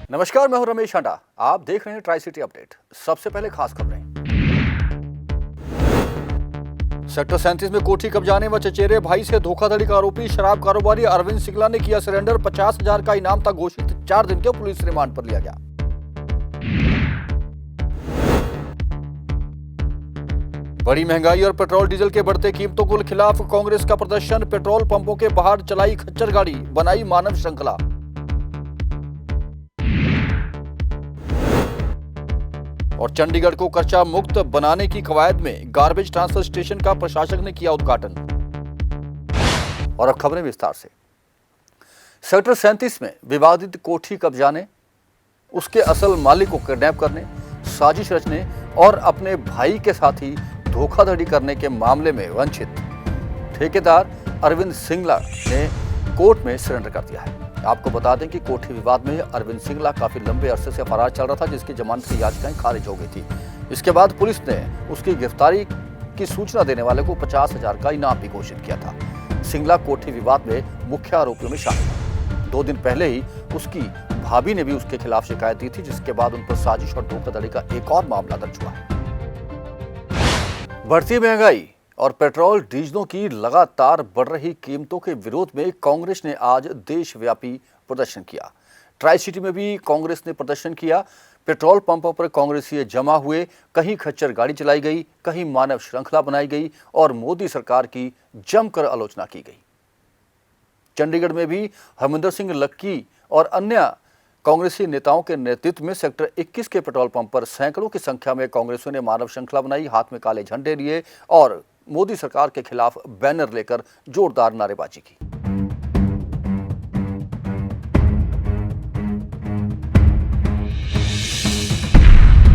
नमस्कार, मैं हूं रमेश हांडा। आप देख रहे हैं ट्राई सिटी अपडेट। सबसे पहले खास खबरें। सेक्टर 37 में कोठी कब्जाने व चचेरे भाई से धोखाधड़ी का आरोपी शराब कारोबारी अरविंद सिंगला ने किया सरेंडर। 50,000 का इनाम था घोषित। 4 दिन के पुलिस रिमांड पर लिया गया। बड़ी महंगाई और पेट्रोल डीजल के बढ़ते कीमतों के खिलाफ कांग्रेस का प्रदर्शन। पेट्रोल पंपों के बाहर चलाई खच्चर गाड़ी, बनाई मानव श्रृंखला। और चंडीगढ़ को कचरा मुक्त बनाने की कवायद में गार्बेज ट्रांसफर स्टेशन का प्रशासक ने किया उद्घाटन। और अब खबरें विस्तार से। सेक्टर 37 में विवादित कोठी कब्जाने, उसके असल मालिक को किडनैप करने, साजिश रचने और अपने भाई के साथ ही धोखाधड़ी करने के मामले में वंचित ठेकेदार अरविंद सिंगला ने कोर्ट में सरेंडर कर दिया है। आपको बता दें कि कोठी विवाद में अरविंद सिंगला काफी लंबे अरसे से फरार चल रहा था, जिसकी जमानत की याचिकाएं खारिज हो गई थी। इसके बाद पुलिस ने उसकी गिरफ्तारी की सूचना देने वाले को 50,000 का इनाम भी घोषित किया था। सिंगला कोठी विवाद में मुख्य आरोपियों में शामिल है। 2 दिन पहले ही उसकी भाभी ने भी उसके खिलाफ शिकायत दी थी, जिसके बाद उन पर साजिश और धोखाधड़ी का एक और मामला दर्ज हुआ है। बढ़ती महंगाई और पेट्रोल डीजलों की लगातार बढ़ रही कीमतों के विरोध में कांग्रेस ने आज देशव्यापी प्रदर्शन किया। ट्राई सिटी में भी कांग्रेस ने प्रदर्शन किया। पेट्रोल पंपों पर कांग्रेसी जमा हुए। कहीं खच्चर गाड़ी चलाई गई, कहीं मानव श्रृंखला बनाई गई और मोदी सरकार की जमकर आलोचना की गई। चंडीगढ़ में भी हरमिंदर सिंह लक्की और अन्य कांग्रेसी नेताओं के नेतृत्व में सेक्टर 21 के पेट्रोल पंप पर सैकड़ों की संख्या में कांग्रेसियों ने मानव श्रृंखला बनाई, हाथ में काले झंडे लिए और मोदी सरकार के खिलाफ बैनर लेकर जोरदार नारेबाजी की।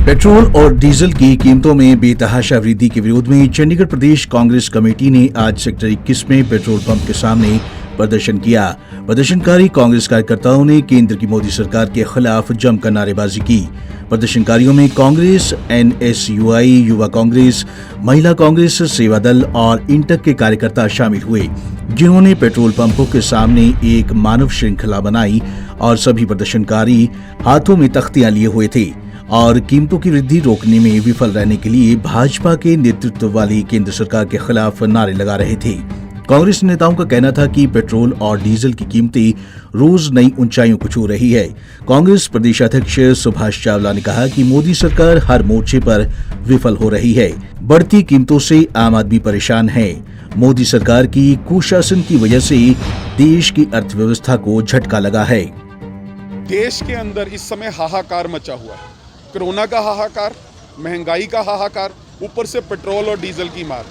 पेट्रोल और डीजल की कीमतों में बेतहाशा वृद्धि के विरोध में चंडीगढ़ प्रदेश कांग्रेस कमेटी ने आज सेक्टर 21 में पेट्रोल पंप के सामने प्रदर्शन किया। प्रदर्शनकारी कांग्रेस कार्यकर्ताओं ने केंद्र की मोदी सरकार के खिलाफ जमकर नारेबाजी की। प्रदर्शनकारियों में कांग्रेस, NSUI, युवा कांग्रेस, महिला कांग्रेस, सेवा दल और इंटक के कार्यकर्ता शामिल हुए, जिन्होंने पेट्रोल पंपों के सामने एक मानव श्रृंखला बनाई और सभी प्रदर्शनकारी हाथों में तख्तियां लिए हुए थे और कीमतों की वृद्धि रोकने में विफल रहने के लिए भाजपा के नेतृत्व वाली केंद्र सरकार के खिलाफ नारे लगा रहे थे। कांग्रेस नेताओं का कहना था कि पेट्रोल और डीजल की कीमतें रोज नई ऊंचाइयों को छू रही है। कांग्रेस प्रदेश अध्यक्ष सुभाष चावला ने कहा कि मोदी सरकार हर मोर्चे पर विफल हो रही है। बढ़ती कीमतों से आम आदमी परेशान है। मोदी सरकार की कुशासन की वजह से देश की अर्थव्यवस्था को झटका लगा है। देश के अंदर इस समय हाहाकार मचा हुआ है। कोरोना का हाहाकार, महंगाई का हाहाकार, ऊपर से पेट्रोल और डीजल की मार।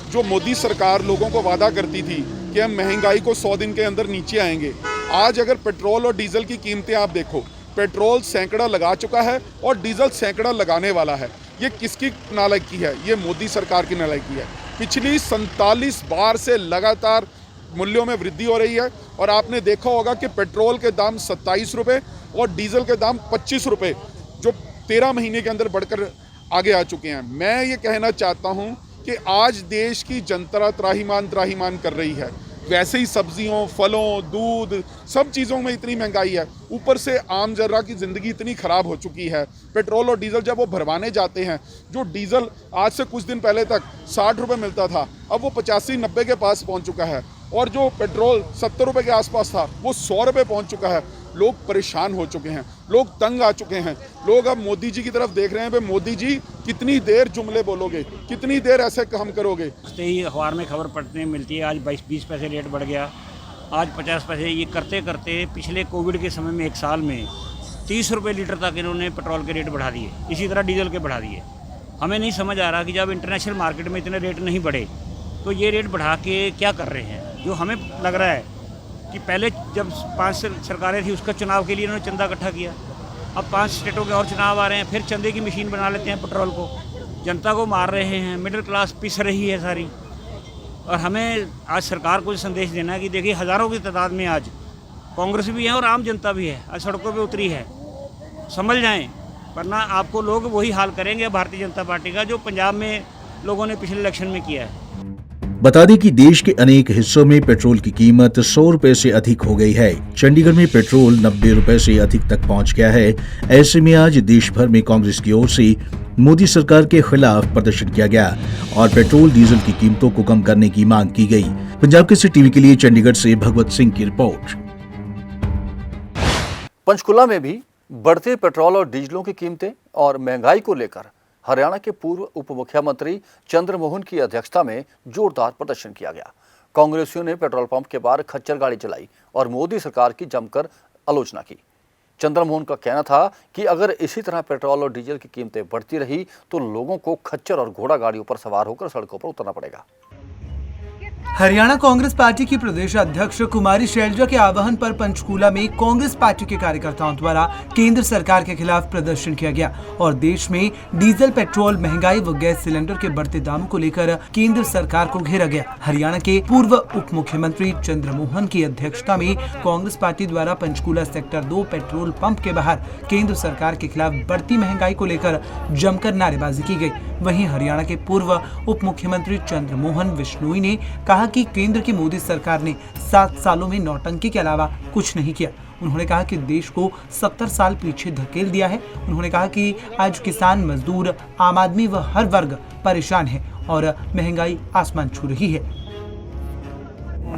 जो मोदी सरकार लोगों को वादा करती थी कि हम महंगाई को 100 दिन के अंदर नीचे आएंगे, आज अगर पेट्रोल और डीजल की कीमतें आप देखो, पेट्रोल सैकड़ा लगा चुका है और डीजल सैकड़ा लगाने वाला है। ये किसकी नालायकी है? ये मोदी सरकार की नालायकी है। पिछली 47 बार से लगातार मूल्यों में वृद्धि हो रही है और आपने देखा होगा कि पेट्रोल के दाम 27 रुपये और डीजल के दाम 25 रुपये जो 13 महीने के अंदर बढ़कर आगे आ चुके हैं। मैं ये कहना चाहता हूँ कि आज देश की जनता त्राहिमाम कर रही है। वैसे ही सब्जियों, फलों, दूध, सब चीज़ों में इतनी महंगाई है। ऊपर से आम जर्रा की ज़िंदगी इतनी ख़राब हो चुकी है। पेट्रोल और डीजल जब वो भरवाने जाते हैं, जो डीजल आज से कुछ दिन पहले तक 60 रुपये मिलता था, अब वो 85-90 के पास पहुंच चुका है और जो पेट्रोल 70 रुपये के आसपास था वो 100 रुपये पहुँच चुका है। लोग परेशान हो चुके हैं, लोग तंग आ चुके हैं। लोग अब मोदी जी की तरफ देख रहे हैं, भाई मोदी जी कितनी देर जुमले बोलोगे, कितनी देर ऐसे काम करोगे। ही अखबार में खबर पढ़ने मिलती है, आज 20 पैसे रेट बढ़ गया, आज 50 पैसे। ये करते करते पिछले कोविड के समय में 1 साल में 30 रुपये लीटर तक इन्होंने पेट्रोल के रेट बढ़ा दिए, इसी तरह डीजल के बढ़ा दिए। हमें नहीं समझ आ रहा कि जब इंटरनेशनल मार्केट में इतने रेट नहीं बढ़े तो ये रेट बढ़ा के क्या कर रहे हैं। जो हमें लग रहा है कि पहले जब 5 सरकारें थी उसका चुनाव के लिए इन्होंने चंदा इकट्ठा किया, अब 5 स्टेटों के और चुनाव आ रहे हैं, फिर चंदे की मशीन बना लेते हैं पेट्रोल को, जनता को मार रहे हैं, मिडिल क्लास पिस रही है सारी। और हमें आज सरकार को संदेश देना है कि देखिए हज़ारों की तादाद में आज कांग्रेस भी है और आम जनता भी है, आज सड़कों पे उतरी है। समझ जाएं, वरना आपको लोग वही हाल करेंगे भारतीय जनता पार्टी का जो पंजाब में लोगों ने पिछले इलेक्शन में किया है। बता दें कि देश के अनेक हिस्सों में पेट्रोल की कीमत 100 रुपए से अधिक हो गई है। चंडीगढ़ में पेट्रोल 90 रुपए से अधिक तक पहुंच गया है। ऐसे में आज देश भर में कांग्रेस की ओर से मोदी सरकार के खिलाफ प्रदर्शन किया गया और पेट्रोल डीजल की कीमतों को कम करने की मांग की गई। पंजाब केसरी टीवी के लिए चंडीगढ़ से भगवत सिंह की रिपोर्ट। पंचकुला में भी बढ़ते पेट्रोल और डीजलों की कीमतें और महंगाई को लेकर हरियाणा के पूर्व उप मुख्यमंत्री चंद्रमोहन की अध्यक्षता में जोरदार प्रदर्शन किया गया। कांग्रेसियों ने पेट्रोल पंप के बाहर खच्चर गाड़ी चलाई और मोदी सरकार की जमकर आलोचना की। चंद्रमोहन का कहना था कि अगर इसी तरह पेट्रोल और डीजल की कीमतें बढ़ती रही तो लोगों को खच्चर और घोड़ा गाड़ियों पर सवार होकर सड़कों पर उतरना पड़ेगा। हरियाणा कांग्रेस पार्टी की प्रदेश अध्यक्ष कुमारी शैलजा के आह्वान पर पंचकूला में कांग्रेस पार्टी के कार्यकर्ताओं द्वारा केंद्र सरकार के खिलाफ प्रदर्शन किया गया और देश में डीजल, पेट्रोल, महंगाई व गैस सिलेंडर के बढ़ते दामों को लेकर केंद्र सरकार को घेरा गया। हरियाणा के पूर्व उप मुख्यमंत्री चंद्रमोहन की अध्यक्षता में कांग्रेस पार्टी द्वारा पंचकूला सेक्टर 2 पेट्रोल पंप के बाहर केंद्र सरकार के खिलाफ बढ़ती महंगाई को लेकर जमकर नारेबाजी की गई। वहीं हरियाणा के पूर्व उप मुख्यमंत्री चंद्रमोहन बिश्नोई ने कहा कि केंद्र की मोदी सरकार ने 7 सालों में नौटंकी के अलावा कुछ नहीं किया। उन्होंने कहा कि देश को 70 साल पीछे धकेल दिया है। उन्होंने कहा कि आज किसान, मजदूर, आम आदमी व हर वर्ग परेशान है और महंगाई आसमान छू रही है।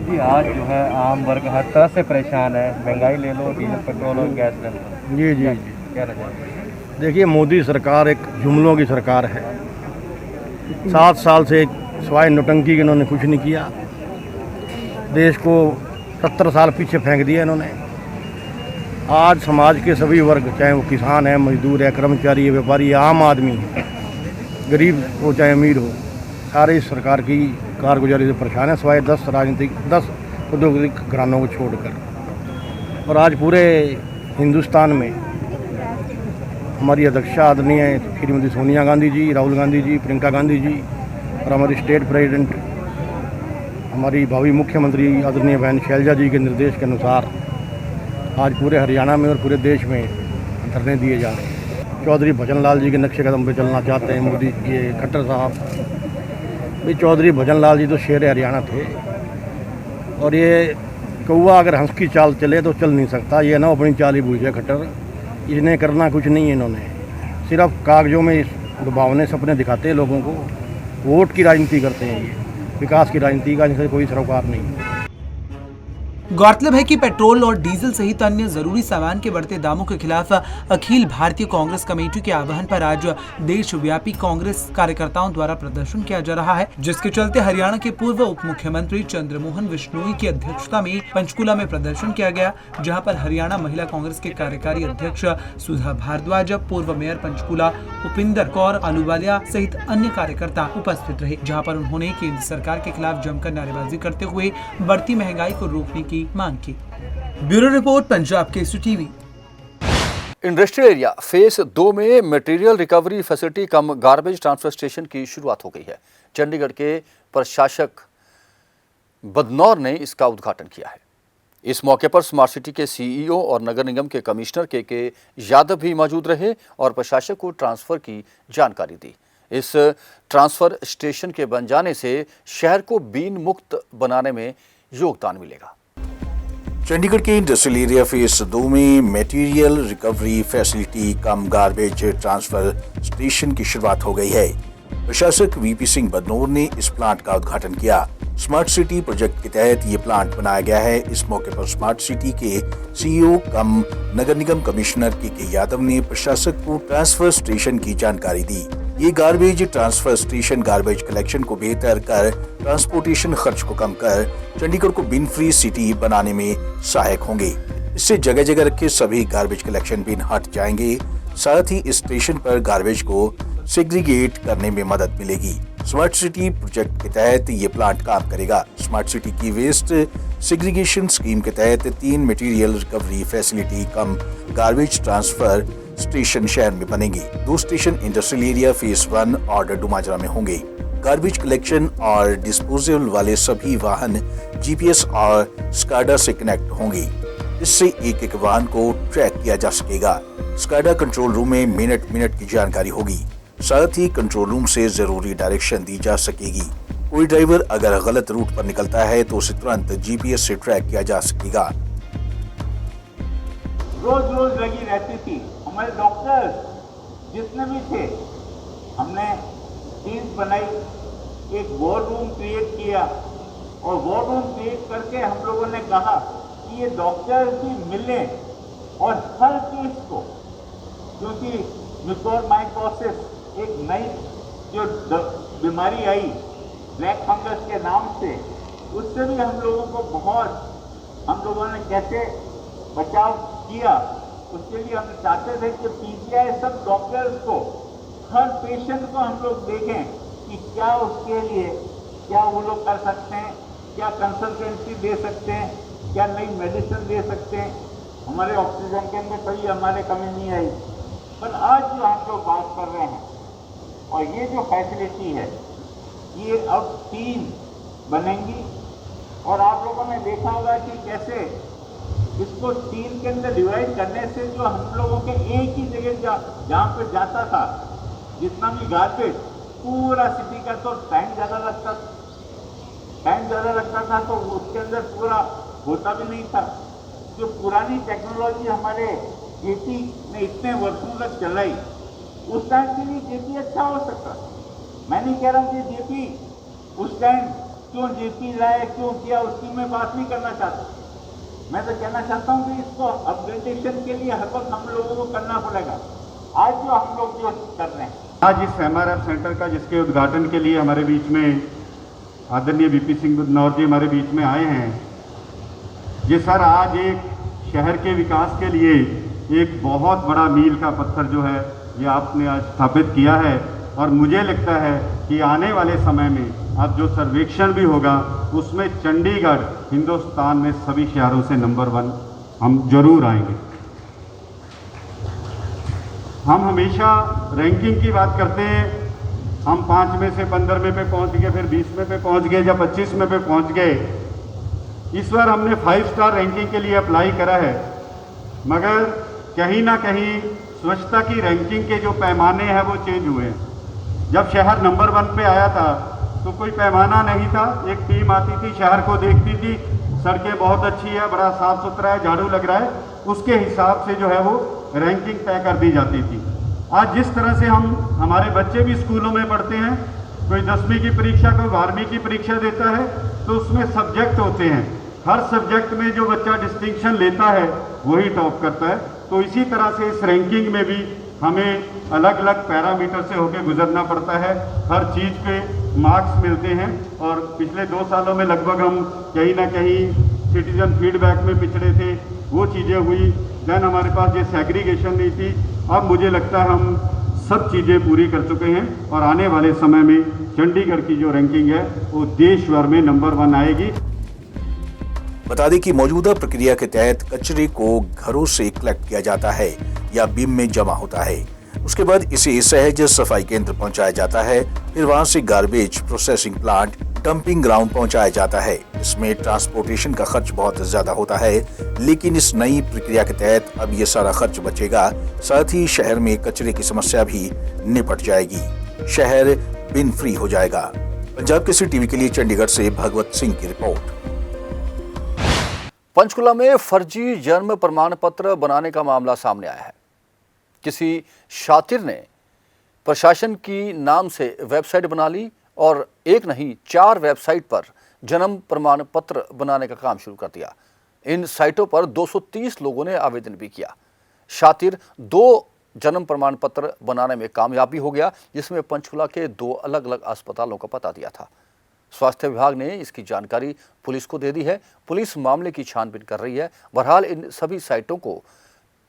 जी आज जो है आम वर्ग हर तरह से परेशान है। महंगाई ले लो, डीजल, पेट्रोल और गैस ले लो। जी जी जी क्या रहेगा? देखिए, मोदी सरकार एक जुमलों की सरकार है। 7 साल से सिवाय नौटंकी के इन्होंने कुछ नहीं किया। देश को 70 साल पीछे फेंक दिया इन्होंने। आज समाज के सभी वर्ग, चाहे वो किसान है, मजदूर है, कर्मचारी है, व्यापारी है, आम आदमी है, गरीब हो चाहे अमीर हो, सारे इस सरकार की कारगुजारी से परेशान है, सिवाय 10 औद्योगिक घरानों को छोड़कर। और आज पूरे हिंदुस्तान में हमारी अध्यक्षा आदरणीय श्रीमती सोनिया गांधी जी, राहुल गांधी जी, प्रियंका गांधी जी और हमारी स्टेट प्रेसिडेंट, हमारी भावी मुख्यमंत्री आदरणीय बहन शैलजा जी के निर्देश के अनुसार आज पूरे हरियाणा में और पूरे देश में धरने दिए जा रहे हैं। चौधरी भजन लाल जी के नक्शे कदम पे चलना चाहते हैं मोदी, ये खट्टर साहब। भाई चौधरी भजन लाल जी तो शेर हरियाणा थे और ये कौवा अगर हंस की चाल चले तो चल नहीं सकता। ये ना अपनी चाल ही भूल जाए खट्टर। इन्हें करना कुछ नहीं है, इन्होंने सिर्फ कागजों में लुभावने सपने दिखाते हैं लोगों को। वोट की राजनीति करते हैं, ये विकास की राजनीति का इनसे कोई सरोकार नहीं। गौरतलब है कि पेट्रोल और डीजल सहित अन्य जरूरी सामान के बढ़ते दामों के खिलाफ अखिल भारतीय कांग्रेस कमेटी के आह्वान पर आज देशव्यापी कांग्रेस कार्यकर्ताओं द्वारा प्रदर्शन किया जा रहा है, जिसके चलते हरियाणा के पूर्व उप मुख्यमंत्री चंद्रमोहन बिश्नोई की अध्यक्षता में पंचकूला में प्रदर्शन किया गया, जहां पर हरियाणा महिला कांग्रेस के कार्यकारी अध्यक्ष सुधा भारद्वाज, पूर्व मेयर पंचकूला उपिंदर कौर आलूवालिया सहित अन्य कार्यकर्ता उपस्थित रहे, जहाँ पर उन्होंने केंद्र सरकार के खिलाफ जमकर नारेबाजी करते हुए बढ़ती महंगाई को रोकने की मांग की। Bureau report, Punjab Kesari TV. Industrial area phase 2 में मटेरियल रिकवरी फैसिलिटी कम गार्बेज ट्रांसफर स्टेशन की शुरुआत हो गई है। चंडीगढ़ के प्रशासक बदनौर ने इसका उद्घाटन किया है। इस मौके पर स्मार्ट सिटी के सीईओ और नगर निगम के कमिश्नर के यादव भी मौजूद रहे और प्रशासक को ट्रांसफर की जानकारी दी। इस ट्रांसफर स्टेशन के बन जाने से शहर को बीन मुक्त बनाने में योगदान मिलेगा। चंडीगढ़ के इंडस्ट्रियल एरिया फेज 2 में मटेरियल रिकवरी फैसिलिटी कम गार्बेज ट्रांसफर स्टेशन की शुरुआत हो गई है। प्रशासक वीपी सिंह बदनौर ने इस प्लांट का उद्घाटन किया। स्मार्ट सिटी प्रोजेक्ट के तहत ये प्लांट बनाया गया है। इस मौके पर स्मार्ट सिटी के सीईओ कम नगर निगम कमिश्नर के यादव ने प्रशासक को ट्रांसफर स्टेशन की जानकारी दी। ये garbage transfer station garbage collection को बेहतर कर ट्रांसपोर्टेशन खर्च को कम कर चंडीगढ़ को बिन फ्री सिटी बनाने में सहायक होंगे। इससे जगह जगह रखे सभी गार्बेज कलेक्शन बिन हट जाएंगे। साथ ही इस स्टेशन पर गार्बेज को सेग्रीगेट करने में मदद मिलेगी। स्मार्ट सिटी प्रोजेक्ट के तहत ये प्लांट काम करेगा। स्मार्ट सिटी की वेस्ट सेग्रीगेशन स्कीम के तहत 3 मटेरियल रिकवरी फैसिलिटी कम गार्बेज ट्रांसफर स्टेशन शहर में बनेंगे। 2 स्टेशन इंडस्ट्रियल एरिया फेज 1 और डुमाजरा में होंगे। गार्बेज कलेक्शन और डिस्पोजल वाले सभी वाहन जीपीएस और स्काडा से कनेक्ट होंगे। इससे एक वाहन को ट्रैक किया जा सकेगा। स्काडा कंट्रोल रूम में मिनट की जानकारी होगी। साथ ही कंट्रोल रूम से जरूरी डायरेक्शन दी जा सकेगी। कोई ड्राइवर अगर गलत रूट पर निकलता है तो उसे तुरंत जीपीएस से ट्रैक किया जा सकेगा। रोज रोज लगी रहती थी। हमारे डॉक्टर्स जितने भी थे, हमने टीम बनाई, एक वॉर रूम क्रिएट किया और वॉर रूम क्रिएट करके हम लोगों ने कहा कि ये डॉक्टर्स भी मिलें और हर केस को, क्योंकि म्यूकोरमाइकोसिस एक नई जो बीमारी आई ब्लैक फंगस के नाम से, उससे भी हम लोगों को बहुत, हम लोगों ने कैसे बचाव किया, उसके लिए हम चाहते थे कि पीजीआई सब डॉक्टर्स को, हर पेशेंट को हम लोग देखें कि क्या उसके लिए क्या वो लोग कर सकते हैं, क्या कंसल्टेंसी दे सकते हैं, क्या नई मेडिसिन दे सकते हैं। हमारे ऑक्सीजन के अंदर कोई हमारे कमी नहीं आई, पर आज जो हम लोग बात कर रहे हैं और ये जो फैसिलिटी है, ये अब 3 बनेंगी और आप लोगों ने देखा होगा कि कैसे इसको 3 के अंदर डिवाइड करने से जो हम लोगों के एक ही जगह जहाँ पे जाता था, जितना भी गार्बेज पूरा सिटी का, तो टाइम ज़्यादा लगता था तो उसके अंदर पूरा होता भी नहीं था। जो पुरानी टेक्नोलॉजी हमारे जेपी ने इतने वर्षों तक चलाई, उस टाइम के लिए जेपी अच्छा हो सकता। मैं नहीं कह रहा हूँ कि जेपी उस टाइम क्यों जेपी लाए, क्यों किया, उसकी मैं बात नहीं करना चाहता। मैं तो कहना चाहता हूँ कि इसको अपग्रेडेशन के लिए हर वक्त हम लोगों को करना पड़ेगा। आज जो हम लोग जो कर रहे हैं, आज इस एमआरएफ सेंटर का, जिसके उद्घाटन के लिए हमारे बीच में आदरणीय वीपी सिंह बदनौर जी हमारे बीच में आए हैं, ये सर आज एक शहर के विकास के लिए एक बहुत बड़ा मील का पत्थर जो है ये आपने आज स्थापित किया है। और मुझे लगता है कि आने वाले समय में अब जो सर्वेक्षण भी होगा उसमें चंडीगढ़ हिंदुस्तान में सभी शहरों से नंबर 1 हम जरूर आएंगे। हम हमेशा रैंकिंग की बात करते हैं, हम 5 में से 15वें पे पहुंच गए, फिर 20वें पे पहुंच गए, या 25वें पे पहुंच गए। इस बार हमने 5 स्टार रैंकिंग के लिए अप्लाई करा है, मगर कहीं ना कहीं स्वच्छता की रैंकिंग के जो पैमाने हैं वो चेंज हुए हैं। जब शहर नंबर 1 पे आया था तो कोई पैमाना नहीं था, एक टीम आती थी, शहर को देखती थी, सड़कें बहुत अच्छी है, बड़ा साफ सुथरा है, झाड़ू लग रहा है, उसके हिसाब से जो है वो रैंकिंग तय कर दी जाती थी। आज जिस तरह से हमारे बच्चे भी स्कूलों में पढ़ते हैं, कोई 10वीं की परीक्षा, कोई 12वीं की परीक्षा देता है, तो उसमें सब्जेक्ट होते हैं, हर सब्जेक्ट में जो बच्चा डिस्टिंक्शन लेता है वही टॉप करता है। तो इसी तरह से इस रैंकिंग में भी हमें अलग अलग पैरामीटर से होकर गुजरना पड़ता है, हर चीज़ पे मार्क्स मिलते हैं। और पिछले 2 सालों में लगभग हम कहीं ना कहीं सिटीजन फीडबैक में पिछड़े थे, वो चीज़ें हुई। देन हमारे पास ये सेग्रीगेशन नहीं थी, अब मुझे लगता है हम सब चीज़ें पूरी कर चुके हैं और आने वाले समय में चंडीगढ़ की जो रैंकिंग है वो देश भर में नंबर 1 आएगी। बता दें कि मौजूदा प्रक्रिया के तहत कचरे को घरों से कलेक्ट किया जाता है या बिम में जमा होता है, उसके बाद इसे सहज सफाई केंद्र पहुंचाया जाता है, फिर वहां से garbage processing plant, dumping ground पहुंचाया जाता है। इसमें ट्रांसपोर्टेशन का खर्च बहुत ज्यादा होता है, लेकिन इस नई प्रक्रिया के तहत अब ये सारा खर्च बचेगा। साथ ही शहर में कचरे की समस्या भी निपट जाएगी, शहर बिन फ्री हो जाएगा। पंजाब केसरी टीवी के लिए चंडीगढ़ से भगवत सिंह की रिपोर्ट। पंचकुला में फर्जी जन्म प्रमाण पत्र बनाने का मामला सामने आया है। किसी शातिर ने प्रशासन की नाम से वेबसाइट बना ली और एक नहीं 4 वेबसाइट पर जन्म प्रमाण पत्र बनाने का काम शुरू कर दिया। इन साइटों पर 230 लोगों ने आवेदन भी किया। शातिर 2 जन्म प्रमाण पत्र बनाने में कामयाब भी हो गया, जिसमें पंचकुला के 2 अलग अलग अस्पतालों का पता दिया था। स्वास्थ्य विभाग ने इसकी जानकारी पुलिस को दे दी है। पुलिस मामले की छानबीन कर रही है। बहरहाल इन सभी साइटों को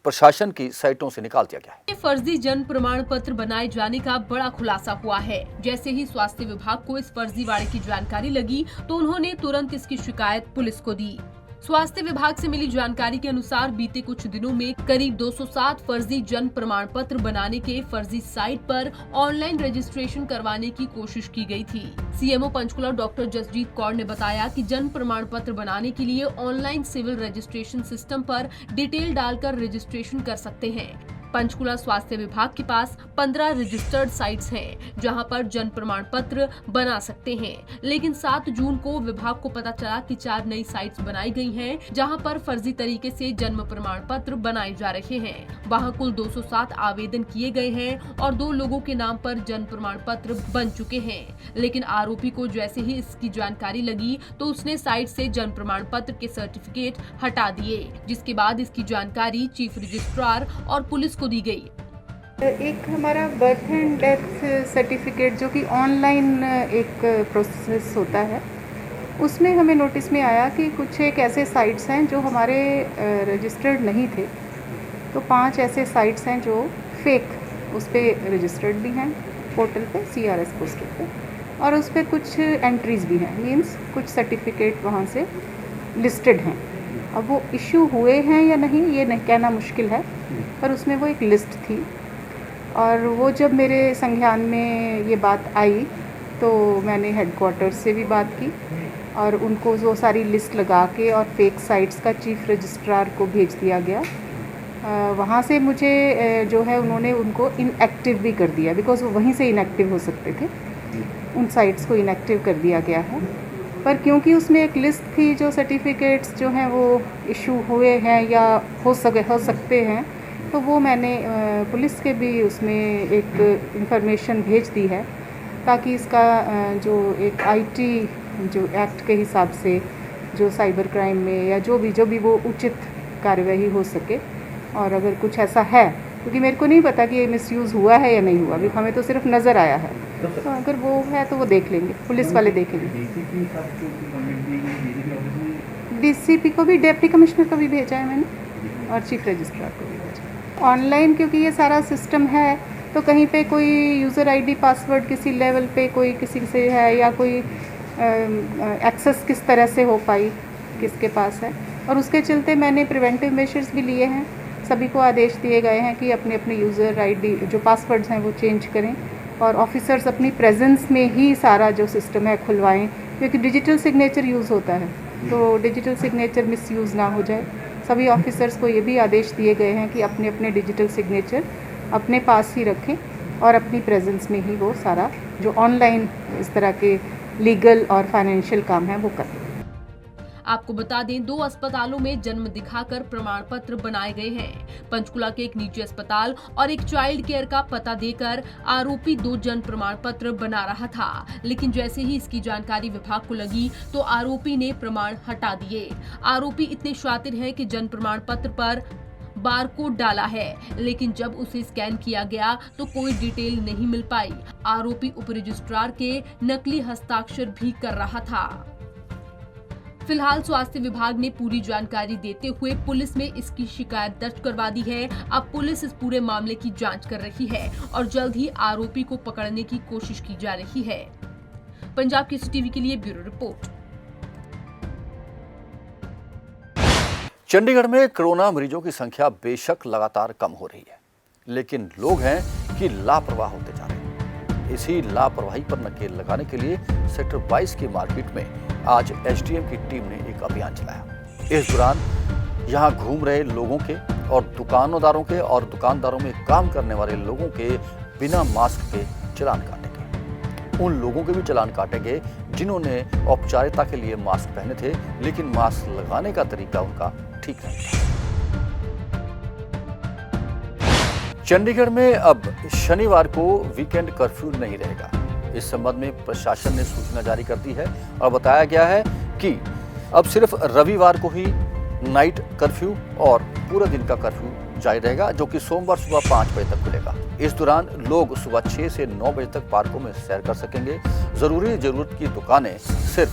प्रशासन की साइटों से निकाल दिया गया है। फर्जी जन्म प्रमाण पत्र बनाए जाने का बड़ा खुलासा हुआ है। जैसे ही स्वास्थ्य विभाग को इस फर्जीवाड़े की जानकारी लगी तो उन्होंने तुरंत इसकी शिकायत पुलिस को दी। स्वास्थ्य विभाग से मिली जानकारी के अनुसार बीते कुछ दिनों में करीब 260 फर्जी जन्म प्रमाण पत्र बनाने के फर्जी साइट पर ऑनलाइन रजिस्ट्रेशन करवाने की कोशिश की गई थी। सीएमओ पंचकुला डॉक्टर जसजीत कौर ने बताया कि जन्म प्रमाण पत्र बनाने के लिए ऑनलाइन सिविल रजिस्ट्रेशन सिस्टम पर डिटेल डालकर रजिस्ट्रेशन कर सकते हैं। पंचकुला स्वास्थ्य विभाग के पास 15 रजिस्टर्ड साइट्स हैं जहां पर जन्म प्रमाण पत्र बना सकते हैं, लेकिन 7 जून को विभाग को पता चला कि 4 नई साइट्स बनाई गई हैं जहां पर फर्जी तरीके से जन्म प्रमाण पत्र बनाए जा रहे हैं। वहां कुल 207 आवेदन किए गए हैं और 2 लोगों के नाम पर जन्म प्रमाण पत्र बन चुके हैं, लेकिन आरोपी को जैसे ही इसकी जानकारी लगी तो उसने साइट से जन्म प्रमाण पत्र के सर्टिफिकेट हटा दिए, जिसके बाद इसकी जानकारी चीफ रजिस्ट्रार और पुलिस को दी गई। एक हमारा बर्थ एंड डेथ सर्टिफिकेट जो कि ऑनलाइन एक प्रोसेस होता है, उसमें हमें नोटिस में आया कि कुछ एक ऐसे साइट्स हैं जो हमारे रजिस्टर्ड नहीं थे। तो 5 ऐसे साइट्स हैं जो फेक उस पर रजिस्टर्ड भी हैं पोर्टल पे, CRS पोस्टर पे, और उस पर कुछ एंट्रीज़ भी हैं, मींस कुछ सर्टिफिकेट वहाँ से लिस्टेड हैं। अब वो इशू हुए हैं या नहीं ये नहीं कहना मुश्किल है, पर उसमें वो एक लिस्ट थी। और वो जब मेरे संज्ञान में ये बात आई तो मैंने हेडक्वार्टर से भी बात की और उनको वो सारी लिस्ट लगा के और फेक साइट्स का चीफ रजिस्ट्रार को भेज दिया गया। वहाँ से मुझे जो है उन्होंने उनको इनएक्टिव भी कर दिया, बिकॉज़ वो वहीं से इनएक्टिव हो सकते थे। उन साइट्स को इनएक्टिव कर दिया गया है, पर क्योंकि उसमें एक लिस्ट थी जो सर्टिफिकेट्स जो हैं वो इशू हुए हैं या हो सकते हैं, तो वो मैंने पुलिस के भी उसमें एक इंफॉर्मेशन भेज दी है ताकि इसका जो एक IT जो एक्ट के हिसाब से जो साइबर क्राइम में या जो भी वो उचित कार्यवाही हो सके। और अगर कुछ ऐसा है, क्योंकि मेरे को नहीं पता कि ये मिसयूज़ हुआ है या नहीं हुआ, अभी हमें तो सिर्फ नज़र आया है, तो अगर वो है तो वो देख लेंगे, पुलिस वाले देखेंगे। DCP को भी, डिप्टी कमिश्नर को भी भेजा है मैंने और चीफ रजिस्ट्रार को भी भेजा। ऑनलाइन क्योंकि ये सारा सिस्टम है तो कहीं पे कोई यूज़र ID पासवर्ड किसी लेवल पे कोई किसी से है या कोई एक्सेस किस तरह से हो पाई, किसके पास है, और उसके चलते मैंने प्रिवेंटिव मेजर्स भी लिए हैं। सभी को आदेश दिए गए हैं कि अपने अपने यूज़र ID जो पासवर्ड्स हैं वो चेंज करें और ऑफिसर्स अपनी प्रेजेंस में ही सारा जो सिस्टम है खुलवाएं, क्योंकि डिजिटल सिग्नेचर यूज़ होता है तो डिजिटल सिग्नेचर मिसयूज़ ना हो जाए। सभी ऑफिसर्स को ये भी आदेश दिए गए हैं कि अपने अपने डिजिटल सिग्नेचर अपने पास ही रखें और अपनी प्रेजेंस में ही वो सारा जो ऑनलाइन इस तरह के लीगल और फाइनेंशियल काम है वो करें। आपको बता दें, 2 अस्पतालों में जन्म दिखाकर प्रमाण पत्र बनाए गए हैं। पंचकुला के एक निजी अस्पताल और एक चाइल्ड केयर का पता देकर आरोपी 2 जन्म प्रमाण पत्र बना रहा था, लेकिन जैसे ही इसकी जानकारी विभाग को लगी तो आरोपी ने प्रमाण हटा दिए। आरोपी इतने शातिर हैं कि जन्म प्रमाण पत्र पर बारकोड डाला है, लेकिन जब उसे स्कैन किया गया तो कोई डिटेल नहीं मिल पाई। आरोपी उप रजिस्ट्रार के नकली हस्ताक्षर भी कर रहा था। फिलहाल स्वास्थ्य विभाग ने पूरी जानकारी देते हुए पुलिस में इसकी शिकायत दर्ज करवा दी है। अब पुलिस इस पूरे मामले की जांच कर रही है और जल्द ही आरोपी को पकड़ने की कोशिश की जा रही है। पंजाब केसरी टीवी के लिए ब्यूरो रिपोर्ट। चंडीगढ़ में कोरोना मरीजों की संख्या बेशक लगातार कम हो रही है, लेकिन लोग हैं कि लापरवाह होते जा रहे हैं। इसी लापरवाही पर नकेल लगाने के लिए सेक्टर 22 की मार्केट में आज SDM की टीम ने एक अभियान चलाया। इस दौरान यहां घूम रहे लोगों के और दुकानदारों में काम करने वाले लोगों के बिना मास्क के चालान काटे गए। उन लोगों के भी चालान काटे गए जिन्होंने औपचारिकता के लिए मास्क पहने थे, लेकिन मास्क लगाने का तरीका उनका ठीक नहीं था। चंडीगढ़ में अब शनिवार को वीकेंड कर्फ्यू नहीं रहेगा। इस संबंध में प्रशासन ने सूचना जारी कर दी है और बताया गया है कि अब सिर्फ रविवार को ही नाइट कर्फ्यू और पूरे दिन का कर्फ्यू जारी रहेगा, जो कि सोमवार सुबह 5 बजे तक खुलेगा। इस दौरान लोग सुबह 6 से 9 बजे तक पार्कों में सैर कर सकेंगे। जरूरत की दुकानें सिर्फ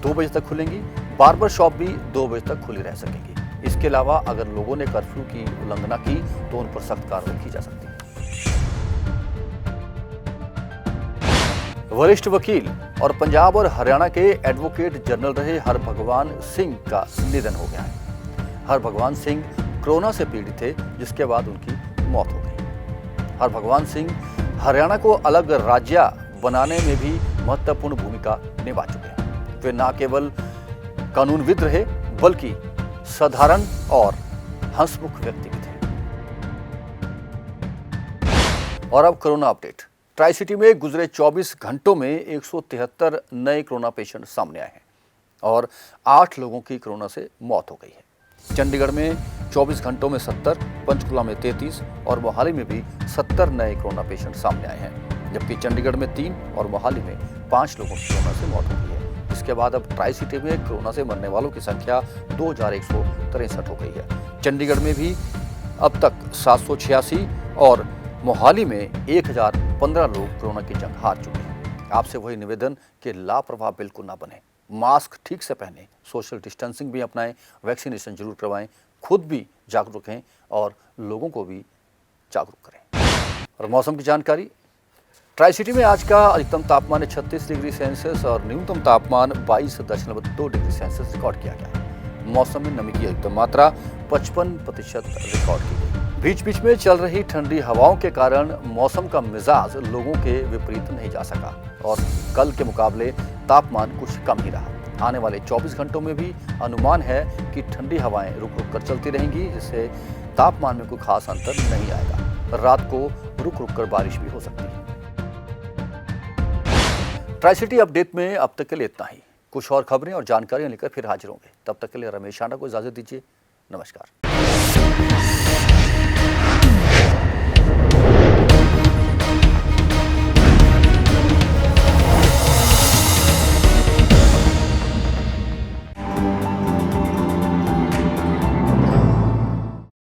2 बजे तक खुलेंगी। बार्बर शॉप भी 2 बजे तक खुली रह सकेंगी। इसके अलावा अगर लोगों ने कर्फ्यू की उल्लंघना की तो उन पर सख्त कार्रवाई की जा सकती है। वरिष्ठ वकील और पंजाब और हरियाणा के एडवोकेट जनरल रहे हरभगवान सिंह का निधन हो गया है। हरभगवान सिंह कोरोना से पीड़ित थे, जिसके बाद उनकी मौत हो गई। हरभगवान सिंह हरियाणा को अलग राज्य बनाने में भी महत्वपूर्ण भूमिका निभा चुके हैं। वे न केवल कानूनविद रहे बल्कि साधारण और हंसमुख व्यक्ति भी थे। और अब कोरोना अपडेट। ट्राई सिटी में गुजरे 24 घंटों में 173 नए कोरोना पेशेंट सामने आए हैं और 8 लोगों की कोरोना से मौत हो गई है। चंडीगढ़ में 24 घंटों में 70, पंचकुला में 33 और मोहाली में भी 70 नए कोरोना पेशेंट सामने आए हैं, जबकि चंडीगढ़ में 3 और मोहाली में 5 लोगों की कोरोना से मौत हो गई है। इसके बाद अब ट्राई सिटी में कोरोना से मरने वालों की संख्या 2163 हो गई है। चंडीगढ़ में भी अब तक 786 और मोहाली में 1015 लोग कोरोना की जंग हार चुके हैं। आपसे वही निवेदन कि लापरवाह बिल्कुल ना बने, मास्क ठीक से पहने, सोशल डिस्टेंसिंग भी अपनाएं, वैक्सीनेशन जरूर करवाएं, खुद भी जागरूक रहें और लोगों को भी जागरूक करें। और मौसम की जानकारी। ट्राई सिटी में आज का अधिकतम तापमान 36 डिग्री सेल्सियस और न्यूनतम तापमान 22.2 डिग्री सेल्सियस रिकॉर्ड किया गया। मौसम में नमी की अधिकतम मात्रा 55% रिकॉर्ड की गई। बीच बीच में चल रही ठंडी हवाओं के कारण मौसम का मिजाज लोगों के विपरीत नहीं जा सका और कल के मुकाबले तापमान कुछ कम ही रहा। आने वाले 24 घंटों में भी अनुमान है कि ठंडी हवाएं रुक रुक कर चलती रहेंगी, जिससे तापमान में कोई खास अंतर नहीं आएगा। रात को रुक रुक कर बारिश भी हो सकती है। ट्राई सिटी अपडेट में अब तक के लिए इतना ही। कुछ और खबरें और जानकारियां लेकर फिर हाजिर होंगे। तब तक के लिए रमेश आंडा को इजाजत दीजिए। नमस्कार।